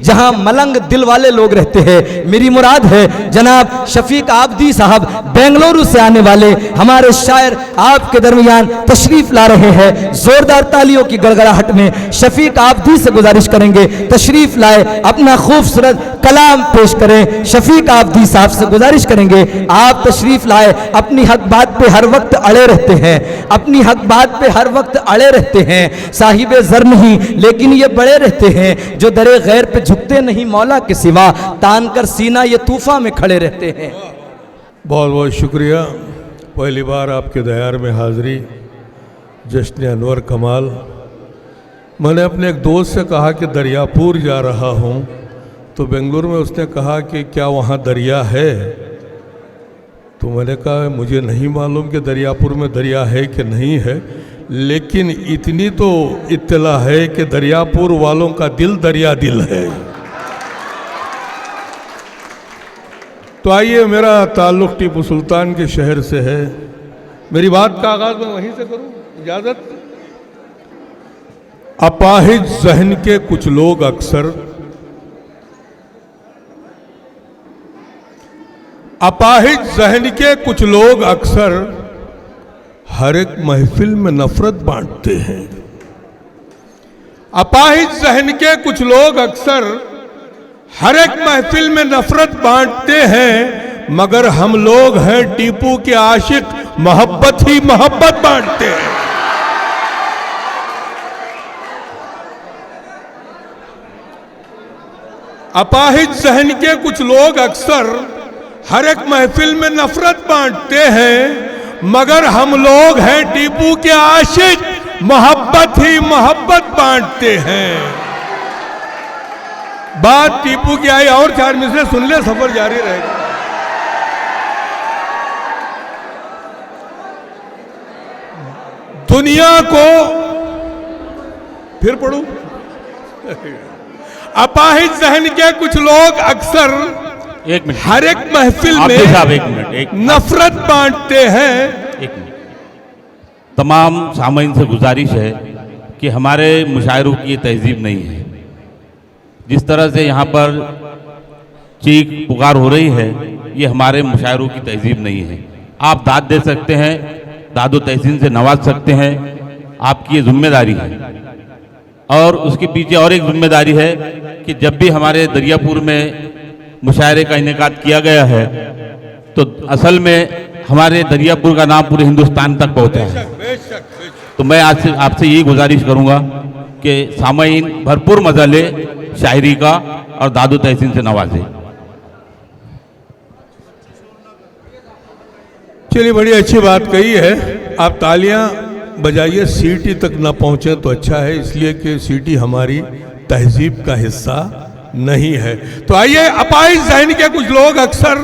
जहां मलंग दिल वाले लोग रहते हैं। मेरी मुराद है जनाब शफीक आबदी साहब बेंगलुरु से आने वाले हमारे शायर आपके दरमियान तशरीफ ला रहे हैं। जोरदार तालियों की गड़गड़ाहट में शफीक आबदी से गुजारिश करेंगे तशरीफ लाए, अपना खूबसूरत कलाम पेश करें। शफीक आबदी साहब से गुजारिश करेंगे आप तशरीफ लाए। अपनी हक बात पे हर वक्त अड़े रहते हैं, अपनी हक बात पे हर वक्त अड़े रहते हैं। साहिबे ज़र नहीं लेकिन ये बड़े रहते हैं, जो दरे गैर पे झुकते नहीं मौला के सिवा, तान कर सीना ये तूफा में खड़े रहते हैं। बहुत बहुत शुक्रिया। पहली बार आपके दयार में हाज़री, जश्न अनवर कमाल। मैंने अपने एक दोस्त से कहा कि दरियापुर जा रहा हूँ, तो बेंगलुरु में उसने कहा कि क्या वहाँ दरिया है? तो मैंने कहा मुझे नहीं मालूम कि दरियापुर में दरिया है कि नहीं है, लेकिन इतनी तो इत्तला है कि दरियापुर वालों का दिल दरिया दिल है। तो आइए, मेरा ताल्लुक़ टीपू सुल्तान के शहर से है। मेरी बात का आगाज़ मैं वहीं से करूं, इजाज़त? अपाहिज ज़हन के कुछ लोग अक्सर, अपाहिज ज़हन के कुछ लोग अक्सर हर एक महफिल में नफरत बांटते हैं। अपाहिज ज़हन के कुछ लोग अक्सर हर एक महफिल में नफरत बांटते हैं, मगर हम लोग हैं टीपू के आशिक, मोहब्बत ही मोहब्बत बांटते हैं। अपाहिज ज़हन के कुछ लोग अक्सर हर एक महफिल में नफरत बांटते हैं, मगर हम लोग हैं टीपू के आशिक, मोहब्बत ही मोहब्बत बांटते हैं। बात टीपू की आई, और 4 मिसरे सुन ले, सफर जारी रहेगा। दुनिया को फिर पढ़ू। अपाहिज ज़हन के कुछ लोग अक्सर हर एक महफिल में नफरत बांटते हैं। तमाम सामीन से गुजारिश है कि हमारे मुशायरों की ये तहजीब नहीं है। जिस तरह से यहाँ पर चीख पुकार हो रही है, ये हमारे मुशायरों की तहजीब नहीं है। आप दाद दे सकते हैं, दादो तहसीन से नवाज सकते हैं, आपकी ये जिम्मेदारी है। और उसके पीछे और एक जिम्मेदारी है कि जब भी हमारे दरियापुर में मुशायरे का इनेकाद किया गया है, तो असल में हमारे दरियापुर का नाम पूरे हिंदुस्तान तक पहुंचा है। तो मैं आज से आपसे यही गुजारिश करूंगा कि सामाईन भरपूर मजा ले शायरी का और दादो तहसीन से नवाजे। चलिए, बड़ी अच्छी बात कही है। आप तालियां बजाइए, सीटी तक ना पहुंचे तो अच्छा है, इसलिए कि सीटी हमारी तहजीब का हिस्सा नहीं है। तो आइए, अपाहिज ज़हन के कुछ लोग अक्सर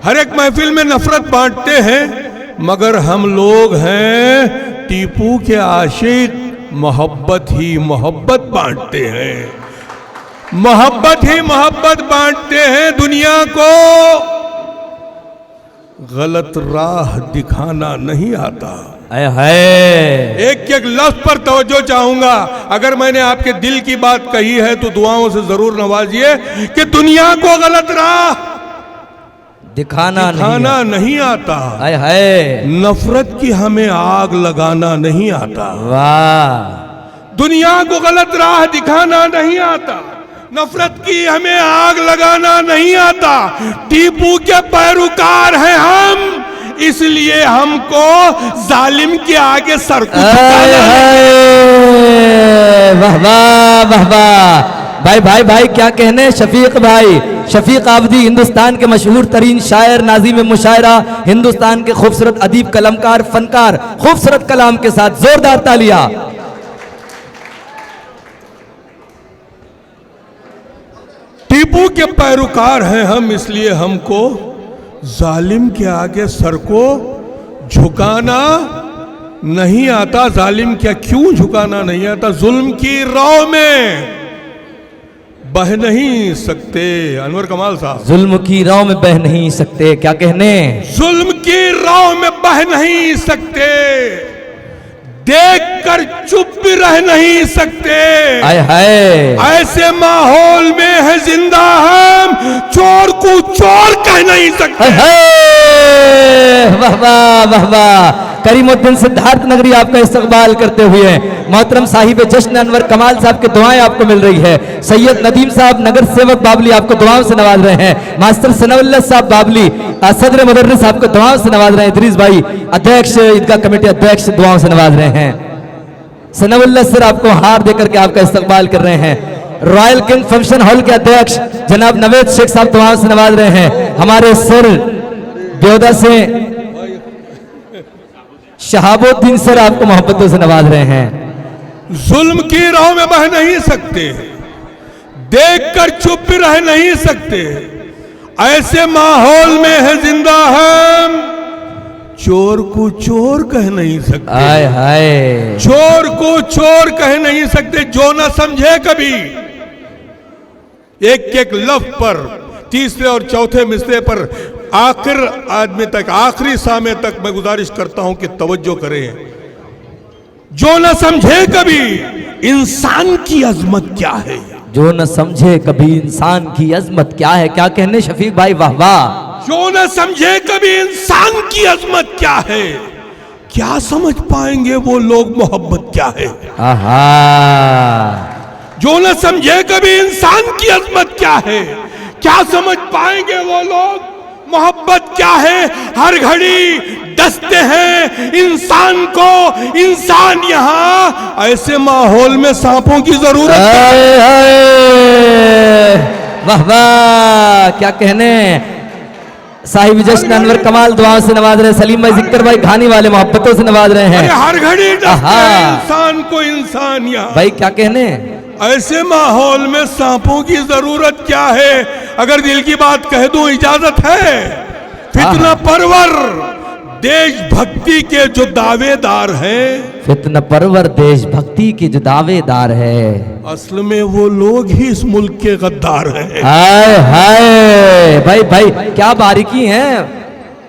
हर एक महफिल में नफरत बांटते हैं, मगर हम लोग हैं टीपू के आशिक, मोहब्बत ही मोहब्बत बांटते हैं। मोहब्बत ही मोहब्बत बांटते हैं। दुनिया को गलत राह दिखाना नहीं आता। एक एक लफ्ज पर तवज्जो चाहूंगा। अगर मैंने आपके दिल की बात कही है तो दुआओं से जरूर नवाजिए कि दुनिया को गलत राह दिखाना नहीं आता। नफरत की हमें आग लगाना नहीं आता। वाह! दुनिया को गलत राह दिखाना नहीं आता, नफरत की हमें आग लगाना नहीं आता। टीपू के पैरोकार हैं हम, इसलिए हमको जालिम के आगे सर को झुकाना है। वाह वाह वाह वाह! भाई भाई क्या कहने शफीक भाई। शफीक आबदी हिंदुस्तान के मशहूर तरीन शायर, नाज़िम मुशायरा, हिंदुस्तान के खूबसूरत अदीब, कलमकार, फनकार, खूबसूरत कलाम के साथ जोरदार तालियां। टीपू के पैरोकार हैं हम, इसलिए हमको जालिम के आगे सर को झुकाना नहीं आता। जालिम क्या क्यों झुकाना नहीं आता? जुल्म की राह में बह नहीं सकते। अनवर कमाल साहब, जुल्म की राह में बह नहीं सकते। क्या कहने? जुल्म की राह में बह नहीं सकते। देखकर चुप भी रह नहीं सकते। हाय हाय ऐसे माहौल में है जिंदा हम, चोर को चोर कह नहीं सकते। वाह वाह वाह वाह। करीमुद्दीन सिद्धार्थ नगरी आपका इस्तकबाल करते हुए मोहतरम साहिब जश्न अनवर कमाल साहब की दुआएं आपको मिल रही है। सैयद नदीम साहब नगर सेवक बाबली आपको दुआओं से नवाज रहे हैं। मास्टर सनाउल्लाह साहब बाबली सदर मुदर्रिस आपको दुआओं से नवाज रहे हैं। इदरीस भाई अध्यक्ष ईदगाह कमेटी अध्यक्ष दुआओं से नवाज रहे हैं। सनाउल्लाह सर आपको हार देकर के आपका इस्तकबाल कर रहे हैं। रॉयल किंग फंक्शन हॉल के अध्यक्ष जनाब नवेद शेख साहब दुआओं से नवाज रहे हैं। हमारे सर ब्योदा से शहाबुद्दीन सर आपको मोहब्बतों से नवाज रहे हैं। जुल्म की राह में बह नहीं सकते, देखकर चुप भी रह नहीं सकते। ऐसे माहौल में है जिंदा हम, चोर को चोर कह नहीं सकते। हाय हाय चोर को चोर कह नहीं सकते। जो न समझे कभी एक एक लफ्ज पर, तीसरे और चौथे मिसरे पर आखिर आदमी तक, आखिरी सामे तक मैं गुजारिश करता हूं कि तवज्जो करें। जो न समझे कभी इंसान की अजमत क्या है, जो न समझे कभी इंसान की अजमत क्या है। क्या कहने शफीक भाई, वाह वाह। जो न समझे कभी इंसान की अजमत क्या है, क्या समझ पाएंगे वो लोग मोहब्बत क्या है। आहा। जो न समझे कभी इंसान की अजमत क्या है, क्या समझ पाएंगे वो लोग मोहब्बत क्या है। हर घड़ी डसते हैं इंसान को इंसान। यहां ऐसे माहौल में सांपों की जरूरत है। वाह वाह, क्या कहने। साहिब जश्न अनवर कमाल दुआओं से नवाज रहे हैं। सलीम भाई जिक्र भाई घानी वाले मोहब्बतों से नवाज रहे हैं। हर घड़ी डसते हैं इंसान को इंसान। यहां भाई क्या कहने। ऐसे माहौल में सांपों की जरूरत क्या है। अगर दिल की बात कह दूं इजाजत है। फितना परवर देशभक्ति के जो दावेदार हैं, फितना परवर देशभक्ति के जो दावेदार है, असल में वो लोग ही इस मुल्क के गद्दार हैं। हाय हाय भाई भाई क्या बारीकी है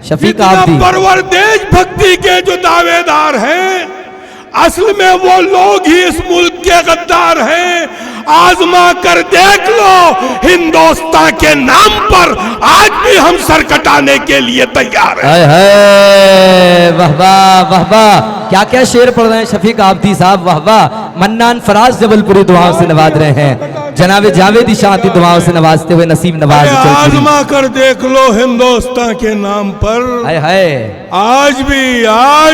शफीक आबदी। परवर देशभक्ति के जो दावेदार हैं, असल में वो लोग ही इस मुल्क के गद्दार हैं। आजमा कर देख लो, हिंदुस्तान के नाम पर आज भी हम सर कटाने के लिए तैयार हैं। हाय हाय वाह वाह वाह वाह। क्या क्या शेर पढ़ रहे हैं शफीक आबदी साहब, वाह वाह। मन्नान फराज जबलपुरी दुआओं से नवाज रहे हैं। जनाब जावेदी शांति दुआओं से नवाजते हुए नसीब नवाज। आजमा कर देख लो हिंदुस्तान के नाम पर हाय हाय आज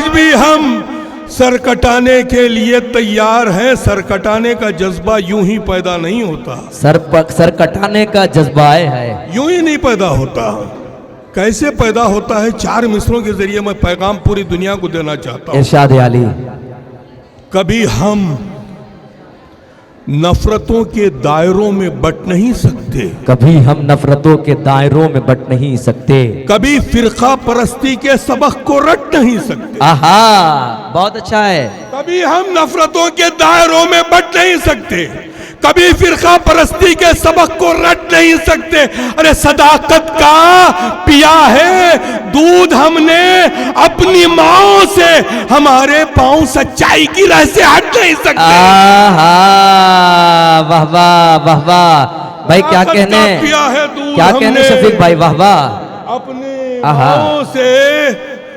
भी हम सर कटाने के लिए तैयार हैं। सर कटाने का जज्बा यूं ही पैदा नहीं होता। सर कटाने का जज्बा है यूं ही नहीं पैदा होता। कैसे पैदा होता है, चार मिसरों के जरिए मैं पैगाम पूरी दुनिया को देना चाहता हूं। इरशाद आली। कभी हम नफरतों के दायरों में बट नहीं सकते, कभी हम नफरतों के दायरों में बट नहीं सकते, कभी फिरका परस्ती के सबक को रट नहीं सकते। आहा बहुत अच्छा है। कभी हम नफरतों के दायरों में बट नहीं सकते, कभी फिरका परस्ती के सबक को रट नहीं सकते। अरे सदाकत का पिया है दूध हमने अपनी माओ से, हमारे पांव सच्चाई की राह से हट नहीं सकते। आहा वाह वाह वाह वाह भाई क्या कहने, क्या कहने शफीक भाई, वाह वाह। अपने पांव से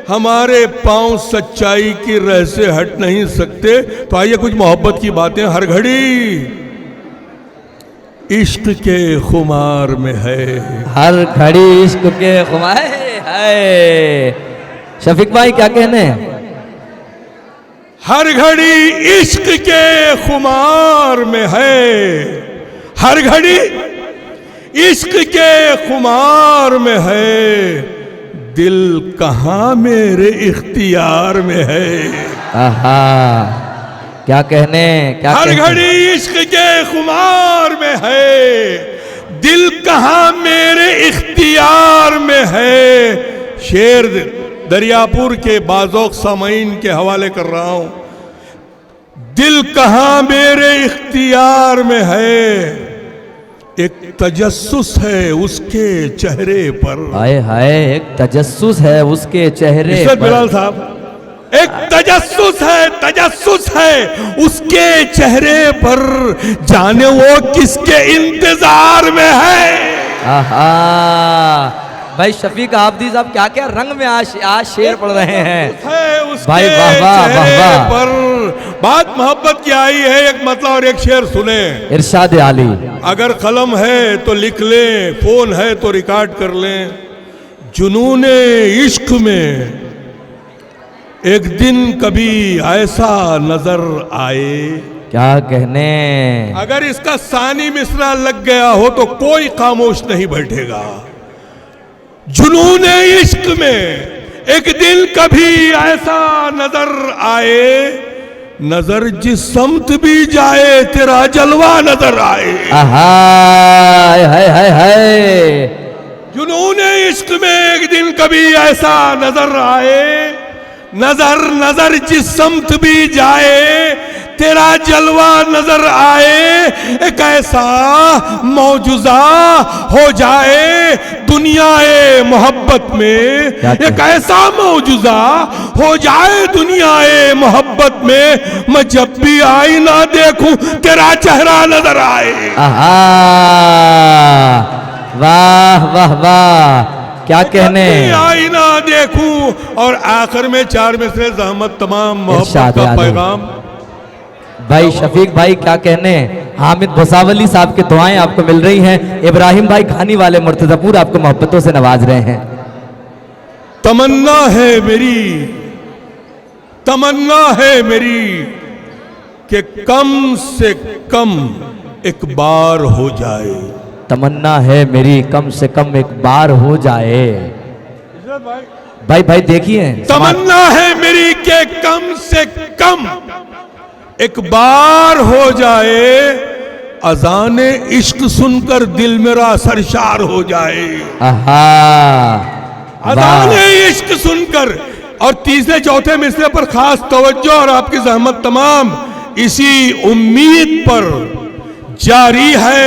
हमारे पांव सच्चाई की राह से हट नहीं सकते। तो आइए कुछ मोहब्बत की बातें। हर घड़ी इश्क के खुमार में है, हर घड़ी इश्क के खुमार है। शफीक भाई क्या कहने। हर घड़ी इश्क के खुमार में है, हर घड़ी इश्क के खुमार में है, दिल कहाँ मेरे इख्तियार में है। आहा क्या कहने, क्या हर घड़ी इश्क के खुमार में है, दिल कहाँ मेरे इख्तियार में है। शेर दरियापुर के बाज़ौक़ सामईन के हवाले कर रहा हूं। दिल कहाँ मेरे इख्तियार में है, एक तजस्सुस है उसके चेहरे पर। हाय हाय एक तजस्सुस है उसके चेहरे पर। बिलाल साहब एक तजस्सुस है उसके चेहरे पर, जाने वो किसके इंतजार में है। आहा, भाई शफीक आबदी साहब क्या क्या रंग में आज शेर पढ़ रहे हैं भाई, वाह वाह वाह वाह। पर बात मोहब्बत की आई है, एक मतलब और एक शेर सुने। इरशाद आली। अगर कलम है तो लिख लें, फोन है तो रिकॉर्ड कर लें। जुनूने इश्क में एक दिन कभी ऐसा नजर आए। क्या कहने, अगर इसका सानी मिसरा लग गया हो तो कोई खामोश नहीं बैठेगा। जुनूने इश्क में एक दिन कभी ऐसा नजर आए, नजर जिस समत भी जाए तेरा जलवा नजर आए। हाय हाय हाय हाय। जुनूने इश्क में एक दिन कभी ऐसा नजर आए, नजर जिस समत भी जाए तेरा जलवा नजर आए। एक ऐसा मौजूदा हो जाए दुनियाए मोहब्बत में, एक ऐसा मौजूदा हो जाए दुनियाए मोहब्बत में, मैं जब भी आईना देखूं तेरा चेहरा नजर आए। वाह वाह वाह, क्या कहने। आईना देखूं और आखिर में चार में से जहमत तमाम मोहब्बत का पैगाम। भाई शफीक भाई क्या कहने, हामिद भुसावली साहब की दुआएं आपको मिल रही हैं। इब्राहिम भाई खानी वाले मुर्तजापुर आपको मोहब्बतों से नवाज रहे हैं। तमन्ना है मेरी कि कम से कम एक बार हो जाए। तमन्ना है मेरी कम से कम एक बार हो जाए। भाई देखिए, तमन्ना है मेरी के कम से कम एक बार हो जाए, अजान इश्क सुनकर दिल मेरा सरशार हो जाए। अजान इश्क सुनकर। और तीसरे चौथे मिसरे पर खास तवज्जो और आपकी जहमत तमाम। इसी उम्मीद पर जारी है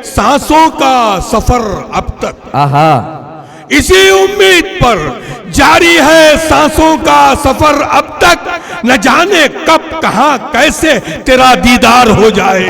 सांसों का सफर अब तक। इसी उम्मीद पर जारी है सांसों का सफर अब तक, न जाने कब कहां कैसे तेरा दीदार हो जाए।